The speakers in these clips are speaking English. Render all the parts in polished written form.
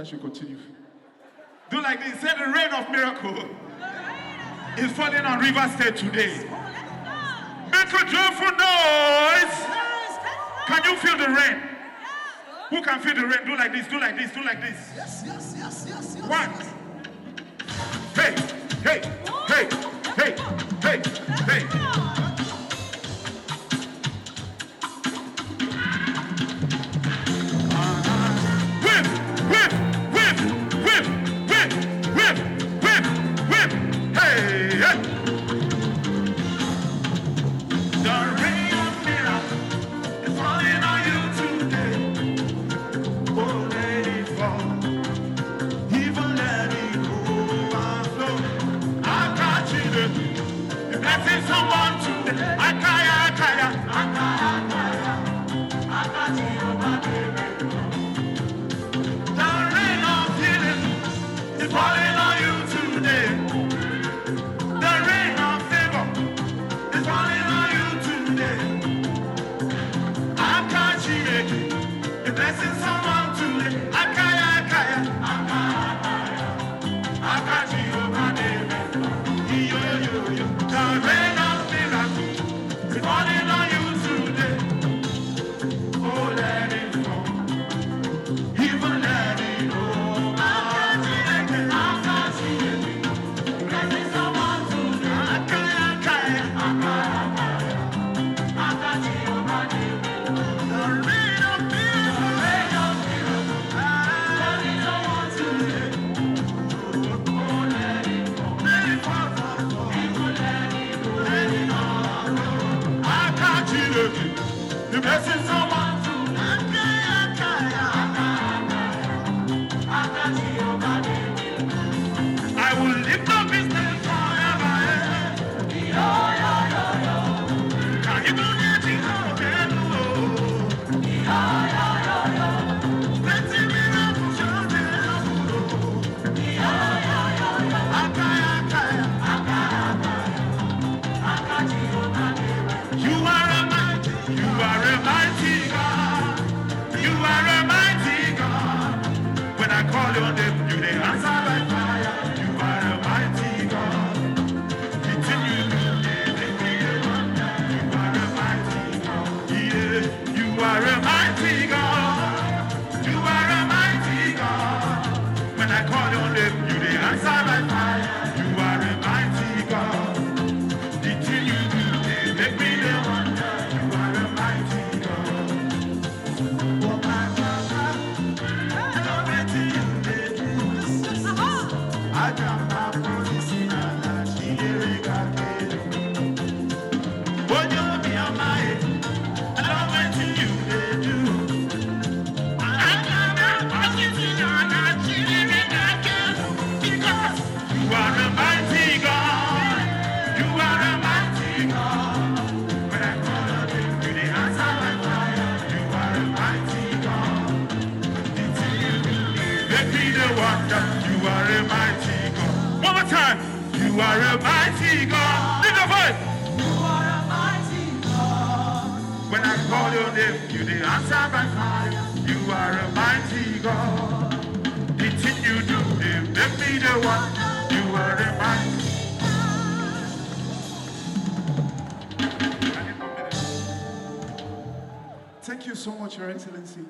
I should continue. Do like this. Say the rain of miracle is falling on River State today. Make a joyful noise. Can you feel the rain? Who can feel the rain? Do like this, do like this, do like this. Yes. One. Hey. Thank you so much, Your Excellency.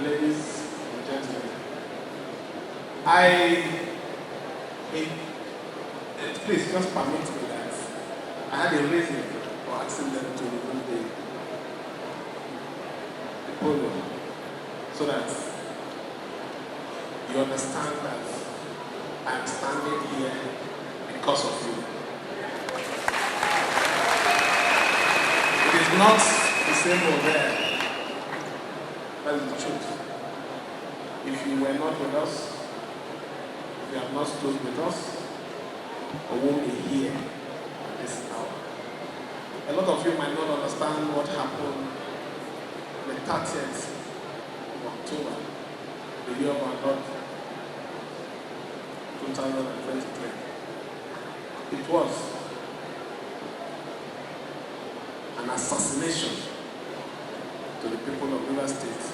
Ladies and gentlemen, please just permit me that I had a reason for asking them to remove the podium so that you understand that I'm standing here because of you. It is not the same over there. That is the truth. If you were not with us, if you have not stood with us, or won't be here at this hour. A lot of you might not understand what happened the 30th of October, the year of our Lord, 2023. It was an assassination to the people of River State,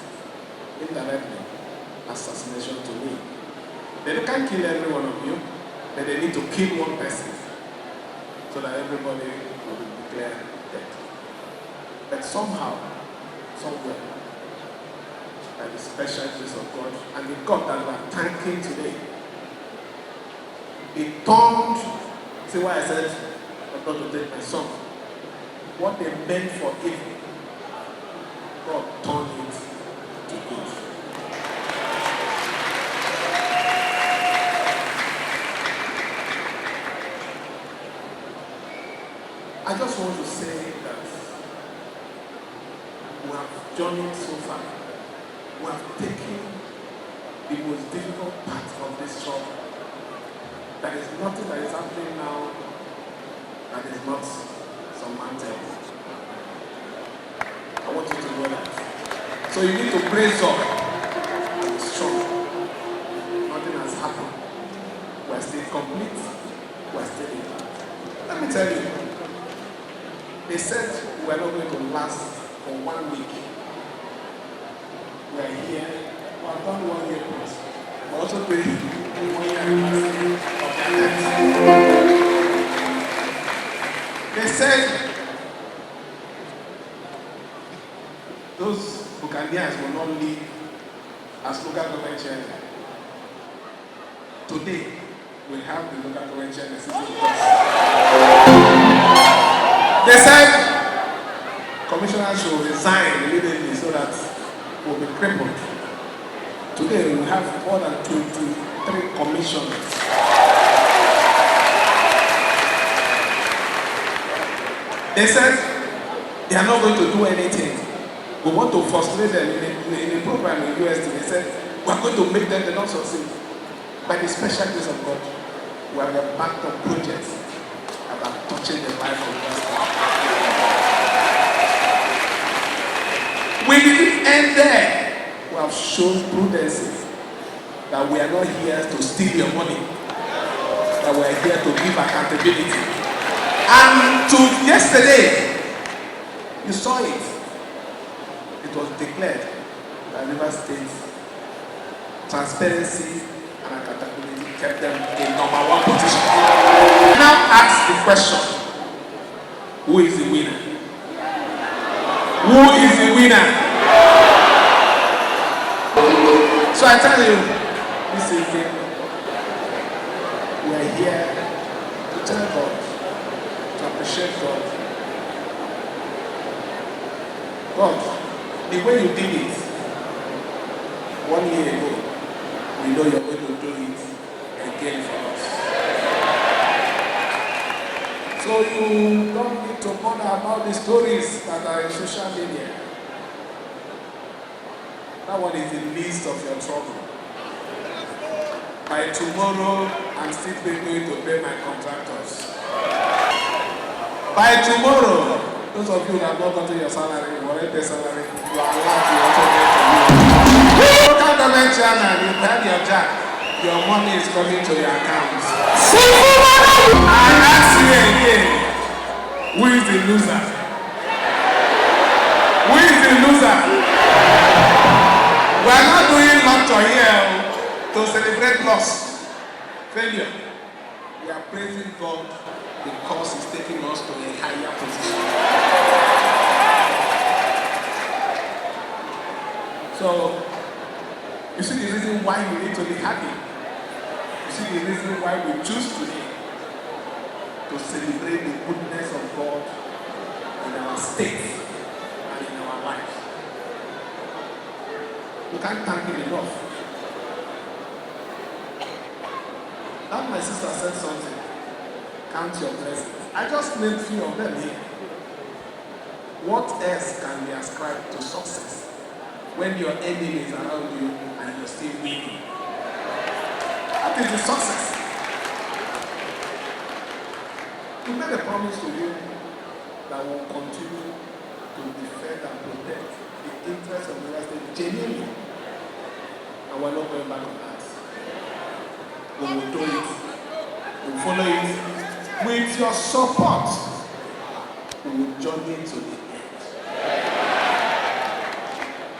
indirectly assassination to me. They can't kill every one of you, but they need to kill one person so that everybody will be declared dead. But somehow, somewhere, by the special grace of God and the God that we are thanking today, it turned, see why I said I'm not to take my son. What they meant for evil, God turned it to good. I just want to say that we have journeyed so far. We have taken the most difficult part of this struggle. There is nothing that is happening now that is not some anthem. I want you to know that. So you need to praise God and be strong. Nothing has happened. We are still complete. We are still in. Let me tell you, they said we are not going to last for 1 week. We are here. We have done 1 year plus. We are also doing 1 year anniversary of their death. They said those Buccaneers will not leave as local government chairman. Today, we have the local government chairman sitting with us. They said commissioners should resign immediately so that we'll be crippled. Today we have more than 23 commissioners. They said they are not going to do anything. We want to frustrate them in a program in the US. They said we are going to make them not succeed. By the special grace of God, we have a backed up projects about touching the life of God. We didn't end there. We have shown prudence that we are not here to steal your money, that we are here to give accountability. And to yesterday, you saw it. It was declared that River State transparency and accountability kept them in #1 position. Now ask the question, who is the winner? Who is the winner? So I tell you, this evening, we are here to tell God, to appreciate God. God, the way you did it 1 year ago, we know you're going to do it again for us. So you don't need to bother about the stories that are in social media. That one is the least of your trouble. By tomorrow, I'm still going to pay my contractors. By tomorrow, those of you that have not gotten your salary, or already salary, you are allowed to also get your local government chairman, you have your jack, your money is coming to your accounts. I ask you again, who is the loser? Who is the loser? We are not doing lecture here to celebrate loss, failure. We are praising God because He's taking us to a higher position. So, you see the reason why we need to be happy. You see the reason why we choose today to celebrate the goodness of God in our state and in our lives. We can't thank Him enough. That my sister said something. Count your blessings. I just named a few of them here. What else can be ascribed to success when your enemy is around you and you're still winning? That is the success. We made a promise to you that will continue to defend and protect the interests of the United States genuinely. And we're not going back on that. We will do it. We will follow it. With your support, we will journey to the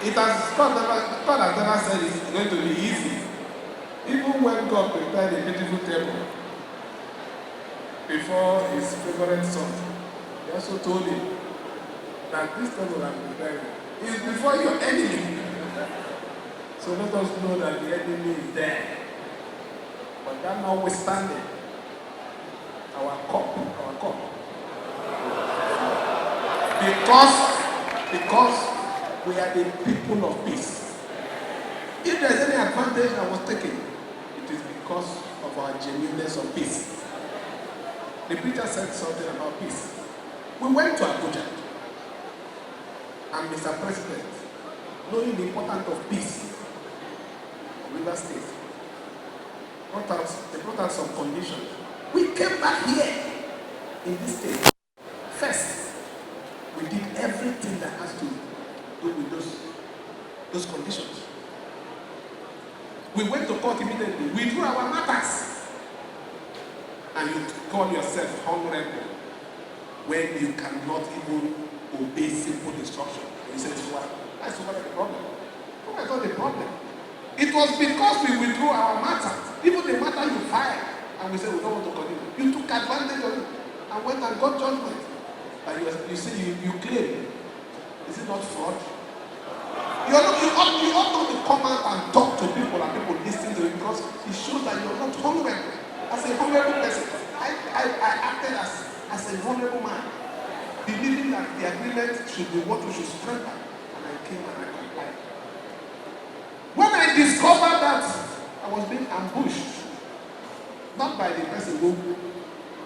end. God has never said it's going to be easy. Even when God prepared a beautiful table before his favorite son, he also told him that this table I'm preparing is before your enemy. So let us know that the enemy is there. But that notwithstanding, our cup, because we are the people of peace. If there's any advantage that was taken, it is because of our genuineness of peace. The preacher said something about peace. We went to Abuja, and Mr. President, knowing the importance of peace in River State, they brought out some conditions. We came back here in this state. First, we did everything that has to do with those conditions. We went to court immediately. We drew our matters. And you call yourself honorable when you cannot even obey simple instruction. You say, that's not the problem. No, that's not the problem. It was because we withdrew our matters, even the matter you filed, and we said we don't want to continue. You took advantage of it and went and got judgment. And you say you claim. Is it not fraud? You ought not to come out and talk to people and people listen to it because it shows that you're not honorable. As a honorable person, I acted as a honorable man, believing that the agreement should be what we should strengthen, and I came and I complied. When I discovered that I was being ambushed, not by the person who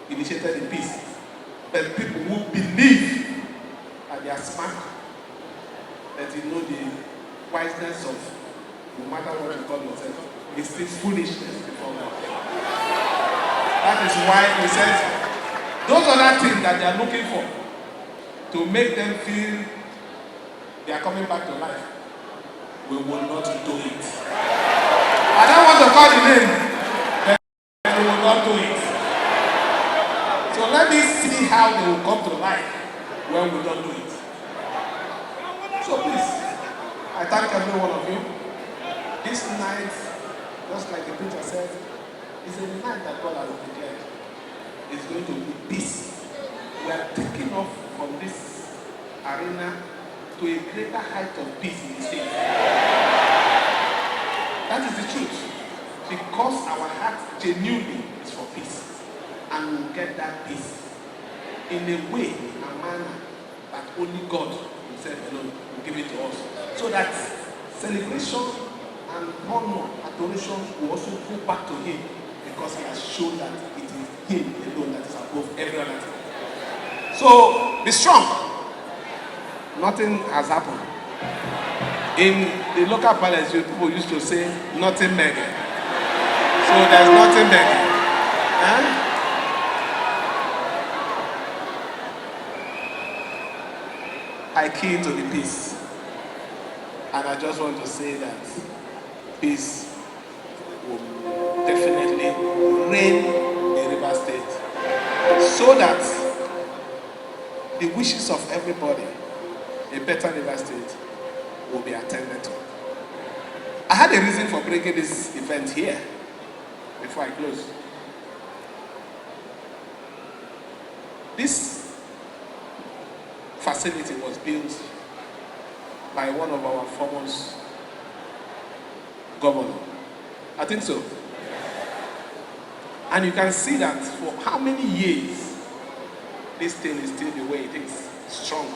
initiated the peace, but people who believe that they are smart, that you know the wiseness of no matter what you call yourself, it's still foolishness before God. That is why he says those other things that they are looking for to make them feel they are coming back to life, we will not do it. I don't want to call the name, but we will not do it. So let me see how they will come to life when we don't do it. So please, I thank every one of you. This night, just like the preacher said, is a night that God has declared. It's going to be peace. We are taking off from this arena to a greater height of peace in the state. That is the truth. Because our heart genuinely is for peace. And we'll get that peace in a way, in a manner that only God himself alone will give it to us. So that celebration and honor, adoration will also go back to him because he has shown that it is him alone that is above every other thing. So be strong. Nothing has happened. In the local palace, people used to say, nothing mega. So there's nothing mega. Huh? I key to the peace. And I just want to say that peace will definitely reign in River State so that the wishes of everybody, a better River State, will be attended to. I had a reason for breaking this event here before I close. This facility was built by one of our former governors. I think so. And you can see that for how many years this thing is still the way it is, strong.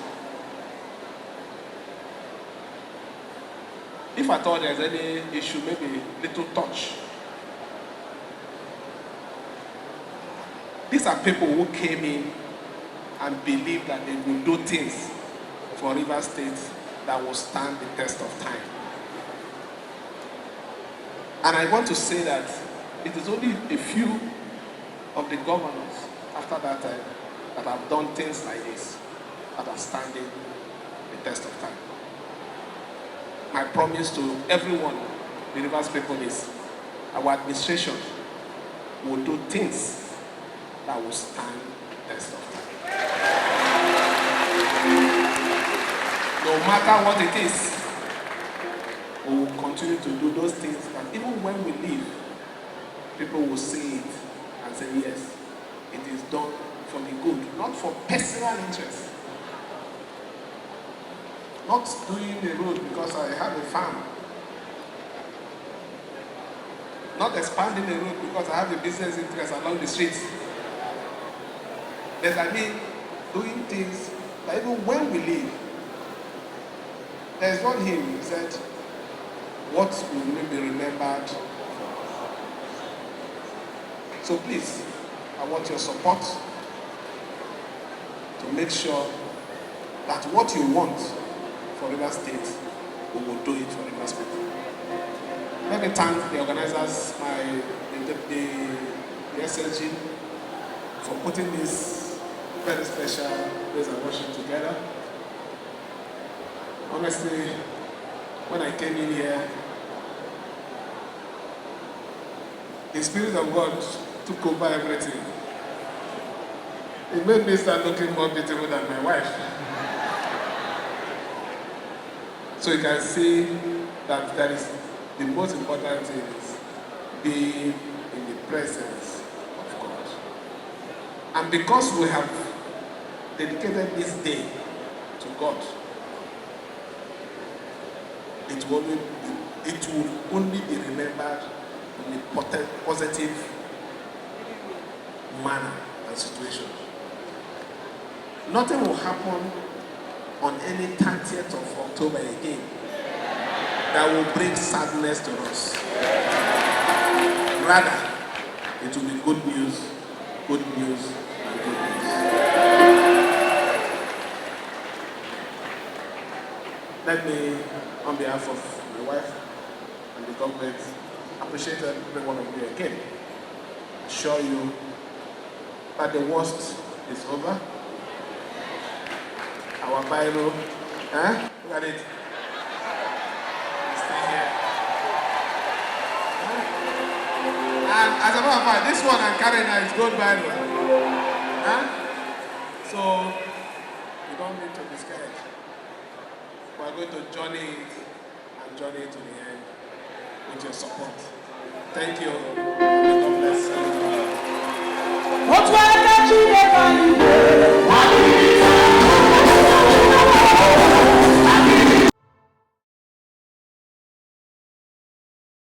If I thought there's any issue, maybe little touch. These are people who came in and believed that they would do things for River State that will stand the test of time. And I want to say that it is only a few of the governors after that time that have done things like this that are standing the test of time. My promise to everyone, the Rivers people, is our administration will do things that will stand the test of time. No matter what it is, we will continue to do those things that even when we leave, people will see it and say, yes, it is done for the good, not for personal interest. Not doing the road because I have a farm. Not expanding the road because I have a business interest along the streets. But I mean, doing things that even when we leave, there's one hymn who said, what will we be remembered for? So please, I want your support to make sure that what you want for River State, we will do it for River State. Let me thank the organizers, the SLG, for putting this very special praise and worship together. Honestly, when I came in here, the Spirit of God took over everything. It made me start looking more beautiful than my wife. So you can see that that is the most important thing is being in the presence of God. And because we have dedicated this day to God, it will only be remembered in a positive manner and situation. Nothing will happen on any 30th of October again that will bring sadness to us. Rather, it will be good news, and good news. Let me, on behalf of my wife and the government, appreciate every one of you again. Assure you that the worst is over. Our Bible, look at it. Stay here. And as a matter of fact, this one I'm carrying now is gold Bible. So you don't need to be scared. We are going to journey it and journey it to the end with your support. Thank you. God bless you.